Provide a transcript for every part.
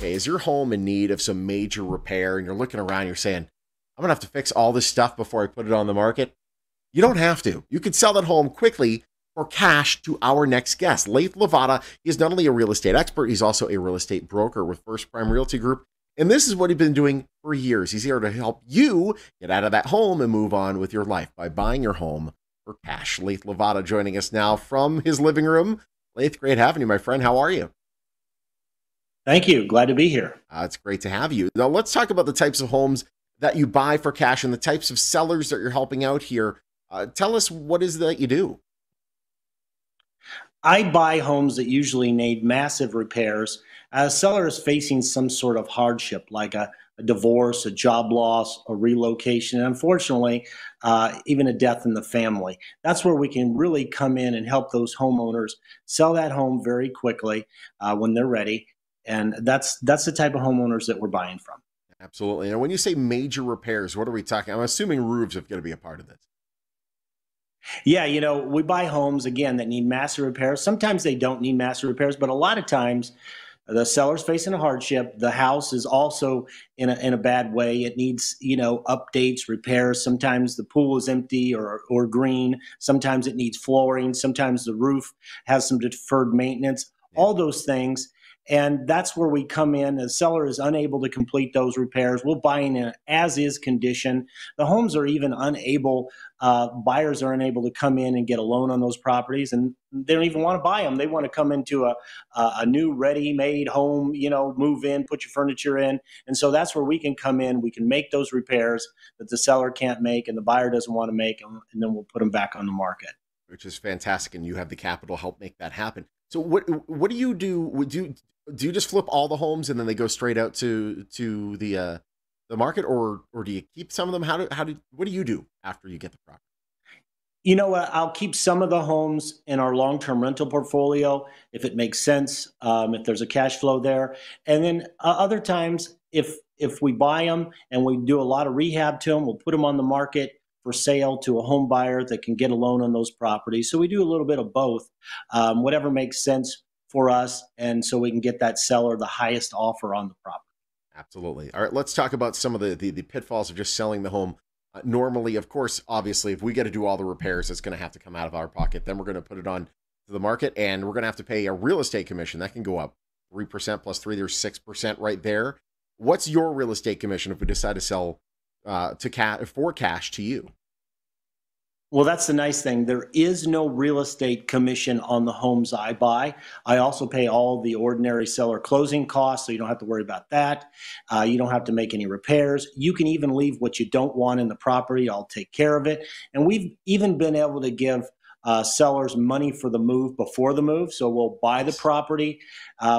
Okay, is your home in need of some major repair and you're looking around, you're saying, I'm going to have to fix all this stuff before I put it on the market? You don't have to. You could sell that home quickly for cash to our next guest. Lathe Lavada, he is not only a real estate expert, he's also a real estate broker with First Prime Realty Group. And this is what he's been doing for years. He's here to help you get out of that home and move on with your life by buying your home for cash. Lathe Lavada joining us now from his living room. Lathe, great having you, my friend. How are you? Thank you. Glad to be here. It's great to have you. Now, let's talk about the types of homes that you buy for cash and the types of sellers that you're helping out here. Tell us what is that you do. I buy homes that usually need massive repairs. A seller is facing some sort of hardship, like a divorce, a job loss, a relocation, and unfortunately, even a death in the family. That's where we can really come in and help those homeowners sell that home very quickly when they're ready. And that's the type of homeowners that we're buying from. Absolutely. And when you say major repairs, what are we talking? I'm assuming roofs are going to be a part of this. Yeah, we buy homes, again, that need massive repairs. Sometimes they don't need massive repairs, but a lot of times the seller's facing a hardship. The house is also in a bad way. It needs, updates, repairs. Sometimes the pool is empty or green. Sometimes it needs flooring. Sometimes the roof has some deferred maintenance, all those things. And that's where we come in. The seller is unable to complete those repairs. We'll buy in an as-is condition. The homes are even unable, buyers are unable to come in and get a loan on those properties, and they don't even want to buy them. They want to come into a new ready-made home, move in, put your furniture in. And so that's where we can come in. We can make those repairs that the seller can't make and the buyer doesn't want to make, and then we'll put them back on the market. Which is fantastic, and you have the capital to help make that happen. So what do you do? Do you just flip all the homes and then they go straight out to the market, or do you keep some of them? What do you do after you get the property? You know what? I'll keep some of the homes in our long-term rental portfolio if it makes sense, if there's a cash flow there. And then other times, if we buy them and we do a lot of rehab to them, we'll put them on the market for sale to a home buyer that can get a loan on those properties. So we do a little bit of both, whatever makes sense for us, and so we can get that seller the highest offer on the property. Absolutely. All right, let's talk about some of the pitfalls of just selling the home. Normally, of course, obviously, if we got to do all the repairs, it's going to have to come out of our pocket. Then we're going to put it on to the market, and we're going to have to pay a real estate commission. That can go up 3% plus 3, there's 6% right there. What's your real estate commission if we decide to sell for cash to you? Well, that's the nice thing. There is no real estate commission on the homes I buy. I also pay all the ordinary seller closing costs, so you don't have to worry about that. You don't have to make any repairs. You can even leave what you don't want in the property. I'll take care of it. And we've even been able to give sellers money for the move before the move. So we'll buy the property.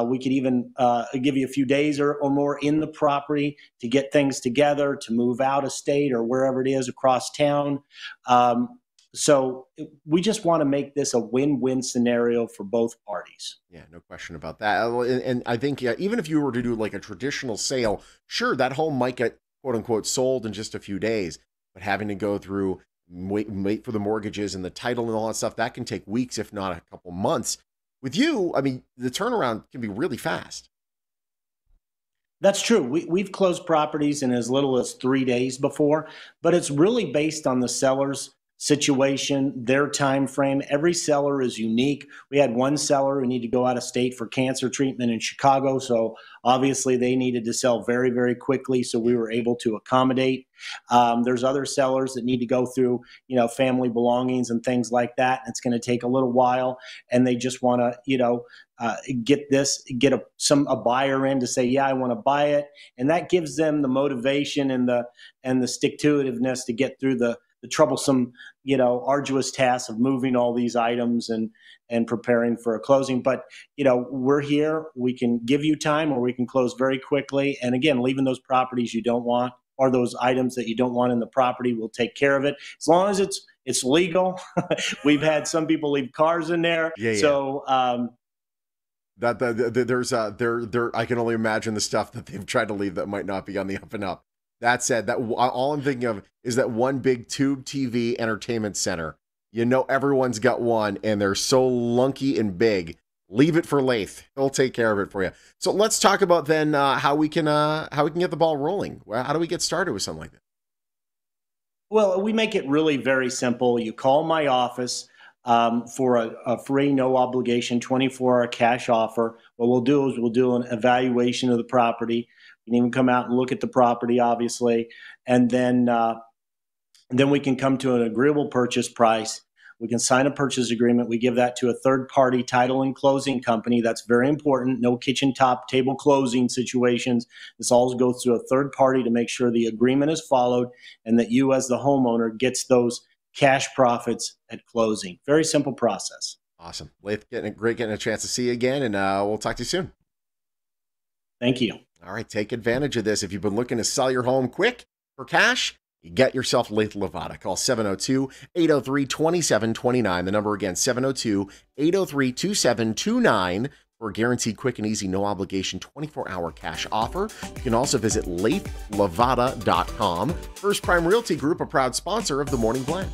We could even give you a few days or more in the property to get things together, to move out of state or wherever it is across town. So we just want to make this a win-win scenario for both parties. Yeah, no question about that. And I think even if you were to do like a traditional sale, sure, that home might get quote unquote sold in just a few days, but having to go through wait for the mortgages and the title and all that stuff, that can take weeks, if not a couple months. With you, I mean, the turnaround can be really fast. That's true. We've closed properties in as little as 3 days before, but it's really based on the seller's situation, their time frame. Every seller is unique. We had one seller who needed to go out of state for cancer treatment in Chicago, so obviously they needed to sell very, very quickly, so we were able to accommodate. There's other sellers that need to go through, family belongings and things like that, and it's going to take a little while, and they just want to, get a buyer in to say, yeah, I want to buy it, and that gives them the motivation and the stick-to-itiveness to get through the troublesome, arduous task of moving all these items and preparing for a closing. But, we're here. We can give you time, or we can close very quickly. And again, leaving those properties you don't want, or those items that you don't want in the property, we'll take care of it. As long as it's legal. We've had some people leave cars in there. Yeah. So, I can only imagine the stuff that they've tried to leave that might not be on the up and up. That said, that all I'm thinking of is that one big tube TV entertainment center. Everyone's got one, and they're so lunky and big. Leave it for Lathe. He'll take care of it for you. So let's talk about then how we can get the ball rolling. Well, how do we get started with something like that? Well, we make it really very simple. You call my office for a free, no obligation, 24-hour cash offer. What we'll do is we'll do an evaluation of the property. You can even come out and look at the property, obviously, and then we can come to an agreeable purchase price. We can sign a purchase agreement. We give that to a third-party title and closing company. That's very important. No kitchen top table closing situations. This all goes through a third party to make sure the agreement is followed and that you as the homeowner gets those cash profits at closing. Very simple process. Awesome. Lathe, getting a chance to see you again, and we'll talk to you soon. Thank you. All right, take advantage of this. If you've been looking to sell your home quick for cash, you get yourself Lathe Lavada. Call 702-803-2729. The number again, 702-803-2729 for a guaranteed quick and easy, no obligation, 24-hour cash offer. You can also visit lathelavada.com. First Prime Realty Group, a proud sponsor of The Morning Blend.